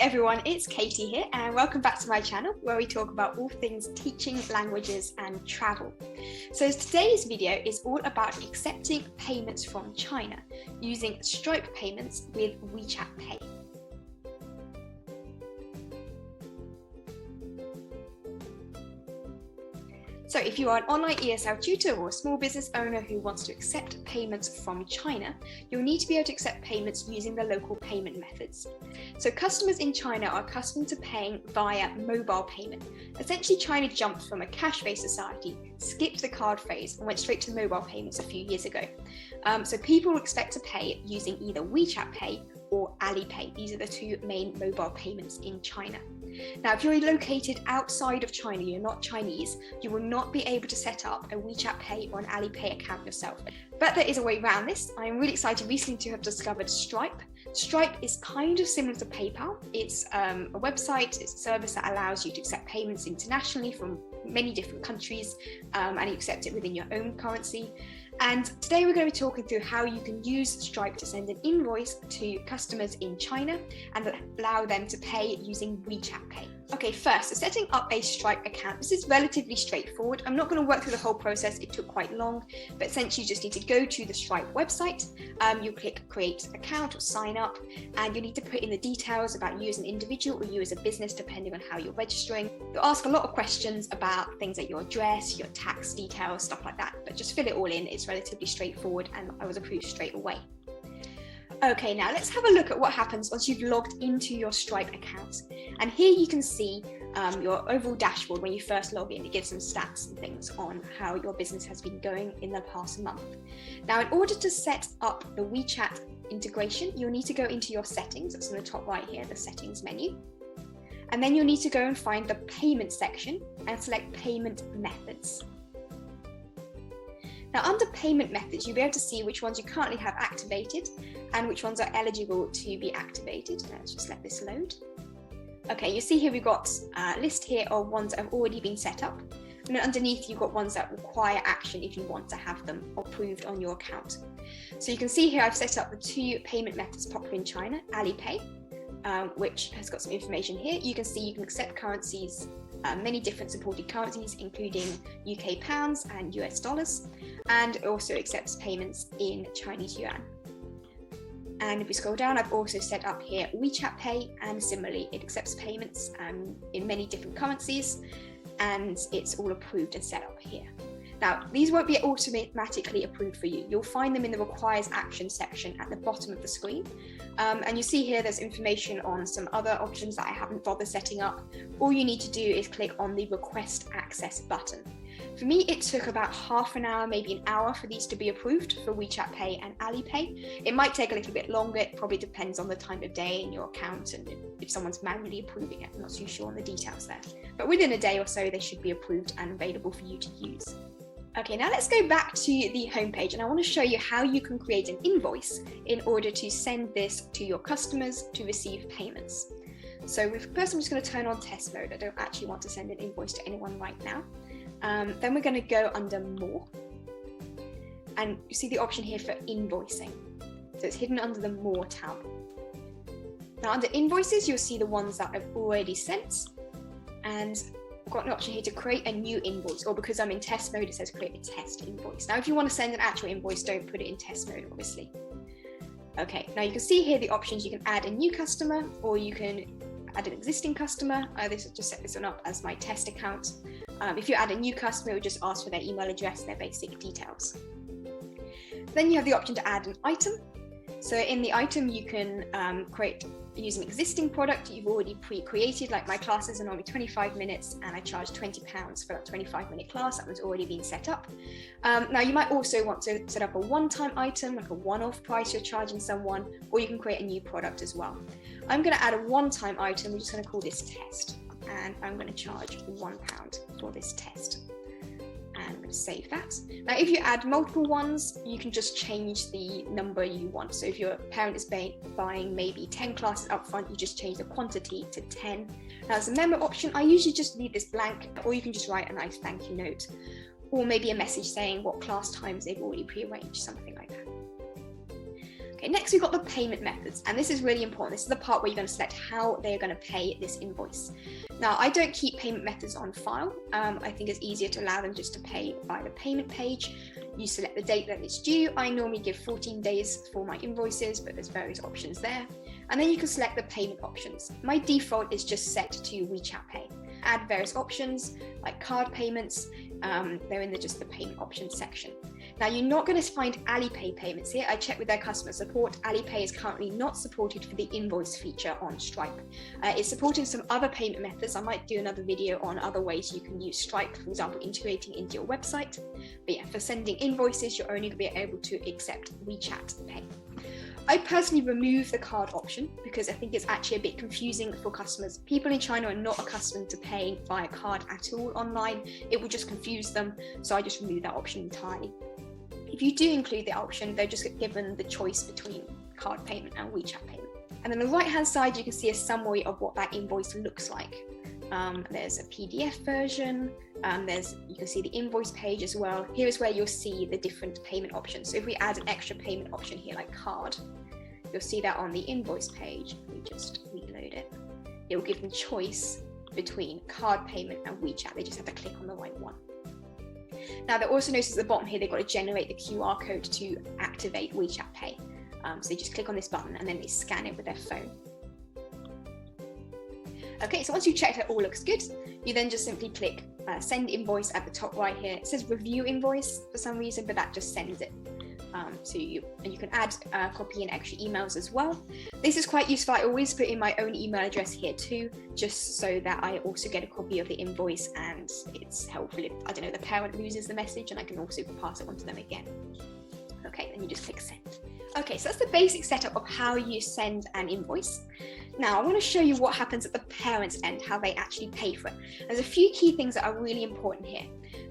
everyone, it's Katie here and welcome back to my channel where we talk about all things teaching, languages and travel. So today's video is all about accepting payments from China using Stripe payments with WeChat Pay. So if you are an online ESL tutor or a small business owner who wants to accept payments from China, you'll need to be able to accept payments using the local payment methods. So customers in China are accustomed to paying via mobile payment. Essentially, China jumped from a cash-based society, skipped the card phase and went straight to mobile payments a few years ago. So people expect to pay using either WeChat Pay or Alipay. These are the two main mobile payments in China. Now, if you're located outside of China, you're not Chinese, you will not be able to set up a WeChat Pay or an Alipay account yourself. But there is a way around this. I'm really excited recently to have discovered Stripe. Stripe is kind of similar to PayPal. It's a website, it's a service that allows you to accept payments internationally from many different countries, and you accept it within your own currency. And today we're going to be talking through how you can use Stripe to send an invoice to customers in China and allow them to pay using WeChat Pay. Okay, first, so setting up a Stripe account. This is relatively straightforward. I'm not going to work through the whole process. It took quite long, but essentially you just need to go to the Stripe website. You click create account or sign up, and you need to put in the details about you as an individual or you as a business, depending on how you're registering. You'll ask a lot of questions about things like your address, your tax details, stuff like that, but just fill it all in. It's relatively straightforward and I was approved straight away. Okay, now let's have a look at what happens once you've logged into your Stripe account. And here you can see your overall dashboard when you first log in. It gives some stats and things on how your business has been going in the past month. Now, in order to set up the WeChat integration, you'll need to go into your settings. That's on the top right here, the settings menu. And then you'll need to go and find the payment section and select payment methods. Now, under payment methods, you'll be able to see which ones you currently have activated and which ones are eligible to be activated. Let's just let this load. Okay, you see here we've got a list here of ones that have already been set up. And then underneath, you've got ones that require action if you want to have them approved on your account. So you can see here I've set up the two payment methods popular in China, Alipay, which has got some information here. You can see you can accept currencies, many different supported currencies, including UK pounds and US dollars, and it also accepts payments in Chinese yuan. And if we scroll down, I've also set up here WeChat Pay, and similarly, it accepts payments in many different currencies, and it's all approved and set up here. Now, these won't be automatically approved for you. You'll find them in the requires action section at the bottom of the screen. And you see here there's information on some other options that I haven't bothered setting up. All you need to do is click on the request access button. For me, it took about half an hour, maybe an hour for these to be approved for WeChat Pay and Alipay. It might take a little bit longer. It probably depends on the time of day in your account and if someone's manually approving it. I'm not too sure on the details there. But within a day or so, they should be approved and available for you to use. Okay, now let's go back to the homepage and I want to show you how you can create an invoice in order to send this to your customers to receive payments. So first I'm just going to turn on test mode. I don't actually want to send an invoice to anyone right now. Then we're going to go under more and you see the option here for invoicing. So it's hidden under the more tab. Now under invoices, you'll see the ones that I've already sent, and I've got an option here to create a new invoice, or because I'm in test mode, it says create a test invoice. Now, if you want to send an actual invoice, don't put it in test mode, obviously. Okay, now you can see here the options. You can add a new customer, or you can add an existing customer. This will just set this one up as my test account. If you add a new customer, it will just ask for their email address, their basic details. Then you have the option to add an item. So in the item, you can use an existing product you've already pre-created, like my classes are normally 25 minutes and I charge £20 for that 25-minute class that was already been set up. Now you might also want to set up a one-time item, like a one-off price you're charging someone, or you can create a new product as well. I'm going to add a one-time item. We're just going to call this test, and I'm going to charge £1 for this test. And I'm going to save that. Now, if you add multiple ones, you can just change the number you want. So if your parent is buying maybe 10 classes up front, you just change the quantity to 10. Now, as a member option, I usually just leave this blank, or you can just write a nice thank you note, or maybe a message saying what class times they've already pre-arranged, something like that. Okay, next we've got the payment methods, and this is really important. This is the part where you're going to select how they're going to pay this invoice. Now, I don't keep payment methods on file. I think it's easier to allow them just to pay by the payment page. You select the date that it's due. I normally give 14 days for my invoices, but there's various options there. And then you can select the payment options. My default is just set to WeChat Pay. Add various options like card payments. They're in just the payment options section. Now, you're not going to find Alipay payments here. I checked with their customer support. Alipay is currently not supported for the invoice feature on Stripe. It's supporting some other payment methods. I might do another video on other ways you can use Stripe, for example, integrating into your website. But yeah, for sending invoices, you're only going to be able to accept WeChat Pay. I personally remove the card option because I think it's actually a bit confusing for customers. People in China are not accustomed to paying via card at all online. It will just confuse them, so I just remove that option entirely. If you do include the option, they're just given the choice between card payment and WeChat payment. And on the right-hand side, you can see a summary of what that invoice looks like. There's a PDF version. You can see the invoice page as well. Here is where you'll see the different payment options. So if we add an extra payment option here, like card, you'll see that on the invoice page. If we just reload it, it will give them choice between card payment and WeChat. They just have to click on the right one. Now, they also notice at the bottom here, they've got to generate the QR code to activate WeChat Pay. So they just click on this button and then they scan it with their phone. Okay, so once you've checked it all looks good, you then just simply click send invoice at the top right here. It says review invoice for some reason, but that just sends it. You can add copy and extra emails as well. This is quite useful. I always put in my own email address here too, just so that I also get a copy of the invoice, and it's helpful if, I don't know, the parent loses the message and I can also pass it on to them again. Okay, then you just click send. Okay, so that's the basic setup of how you send an invoice. Now, I want to show you what happens at the parent's end, how they actually pay for it. There's a few key things that are really important here.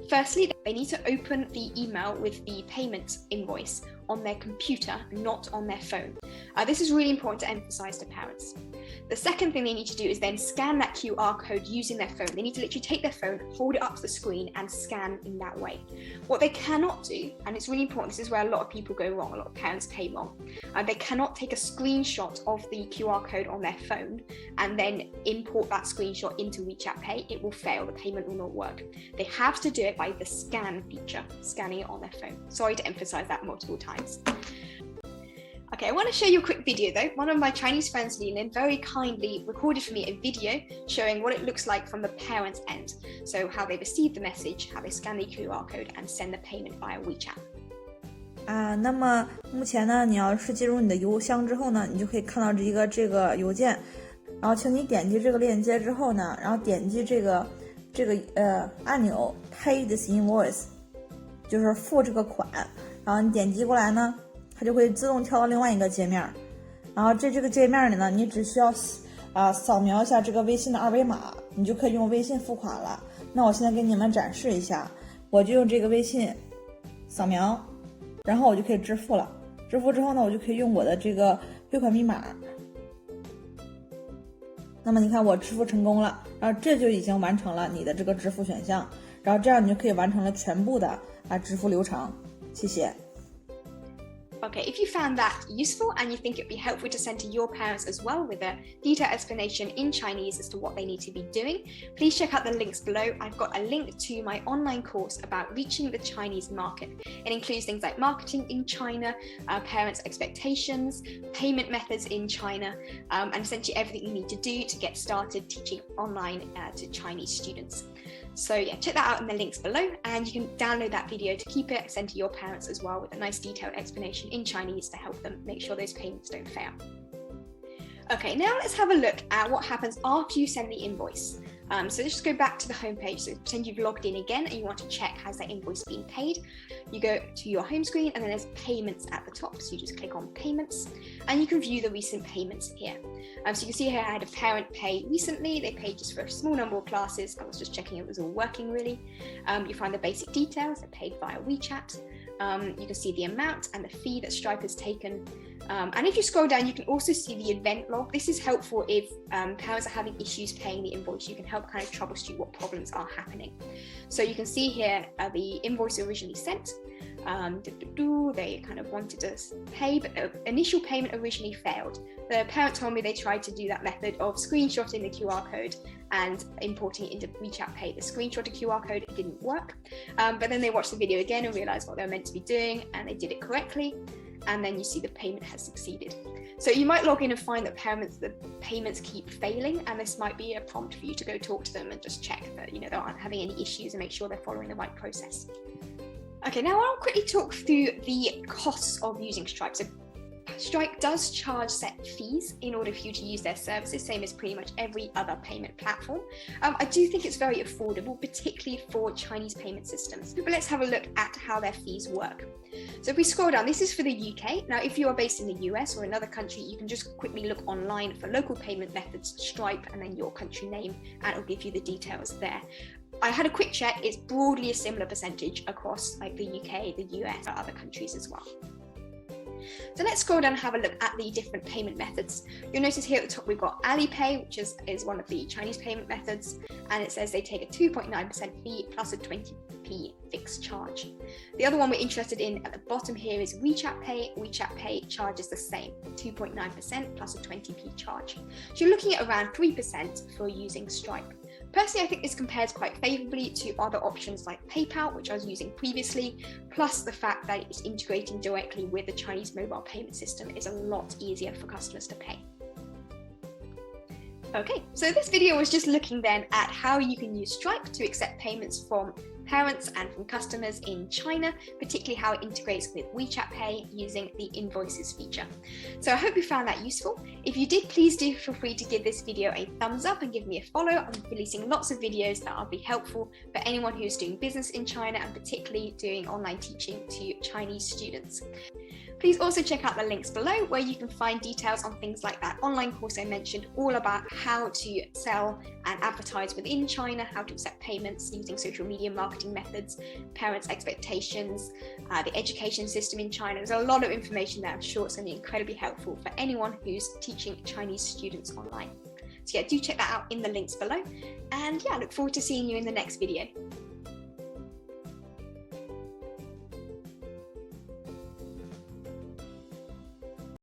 Firstly, they need to open the email with the payment invoice on their computer, not on their phone. This is really important to emphasize to parents. The second thing they need to do is then scan that QR code using their phone. They need to literally take their phone, hold it up to the screen and scan in that way. What they cannot do, and it's really important, this is where a lot of people go wrong, a lot of parents pay wrong, they cannot take a screenshot of the QR code on their phone and then import that screenshot into WeChat Pay. It will fail, the payment will not work. They have to do it by the scan feature, scanning it on their phone. Sorry to emphasize that multiple times. Okay, I want to show you a quick video though. One of my Chinese friends, Leland, very kindly recorded for me a video showing what it looks like from the parent's end. So how they receive the message, how they scan the QR code and send the payment via WeChat. 那么目前呢，你要是进入你的邮箱之后呢，你就可以看到这个邮件，然后请你点击这个链接之后呢，然后点击这个按钮 Pay this invoice， 就是付这个款，然后你点击过来呢，它就会自动跳到另外一个界面，然后这个界面里呢，你只需要扫描一下这个微信的二维码，你就可以用微信付款了。那我现在给你们展示一下，我就用这个微信扫描，然后我就可以支付了。支付之后呢，我就可以用我的这个汇款密码。那么你看我支付成功了，然后这就已经完成了你的这个支付选项，然后这样你就可以完成了全部的支付流程。谢谢。Okay, if you found that useful and you think it'd be helpful to send to your parents as well with a detailed explanation in Chinese as to what they need to be doing, please check out the links below. I've got a link to my online course about reaching the Chinese market. It includes things like marketing in China, parents' expectations, payment methods in China, and essentially everything you need to do to get started teaching online to Chinese students. So yeah, check that out in the links below, and you can download that video to keep it, send to your parents as well with a nice detailed explanation in Chinese to help them make sure those payments don't fail. Okay, now let's have a look at what happens after you send the invoice. So let's just go back to the home page. So pretend you've logged in again and you want to check has that invoice been paid. You go to your home screen and then there's payments at the top. So you just click on payments and you can view the recent payments here. So you can see here I had a parent pay recently. They paid just for a small number of classes. I was just checking it was all working really. You find the basic details. They paid via WeChat. You can see the amount and the fee that Stripe has taken. And if you scroll down, you can also see the event log. This is helpful if parents are having issues paying the invoice. You can help kind of troubleshoot what problems are happening. So you can see here the invoice originally sent. They kind of wanted to pay, but the initial payment originally failed. The parent told me they tried to do that method of screenshotting the QR code and importing it into WeChat Pay. The screenshotted QR code, it didn't work, but then they watched the video again and realized what they were meant to be doing, and they did it correctly, and then you see the payment has succeeded. So you might log in and find that the payments keep failing, and this might be a prompt for you to go talk to them and just check that they aren't having any issues and make sure they're following the right process. Okay, now I'll quickly talk through the costs of using Stripe. So Stripe does charge set fees in order for you to use their services, same as pretty much every other payment platform. I do think it's very affordable, particularly for Chinese payment systems. But let's have a look at how their fees work. So if we scroll down, this is for the UK. Now, if you are based in the US or another country, you can just quickly look online for local payment methods, Stripe, and then your country name, and it'll give you the details there. I had a quick check, it's broadly a similar percentage across like the UK, the US, and other countries as well. So let's scroll down and have a look at the different payment methods. You'll notice here at the top we've got Alipay, which is one of the Chinese payment methods, and it says they take a 2.9% fee plus a 20p fixed charge. The other one we're interested in at the bottom here is WeChat Pay. WeChat Pay charges the same, 2.9% plus a 20p charge. So you're looking at around 3% for using Stripe. Personally, I think this compares quite favourably to other options like PayPal, which I was using previously, plus the fact that it's integrating directly with the Chinese mobile payment system is a lot easier for customers to pay. Okay, so this video was just looking then at how you can use Stripe to accept payments from parents and from customers in China, particularly how it integrates with WeChat Pay using the invoices feature. So I hope you found that useful. If you did, please do feel free to give this video a thumbs up and give me a follow. I'm releasing lots of videos that will be helpful for anyone who's doing business in China and particularly doing online teaching to Chinese students. Please also check out the links below where you can find details on things like that online course I mentioned, all about how to sell and advertise within China, how to accept payments using social media marketing methods, parents' expectations, the education system in China. There's a lot of information there. I'm sure it's going to be incredibly helpful for anyone who's teaching Chinese students online. So yeah, do check that out in the links below. And yeah, I look forward to seeing you in the next video.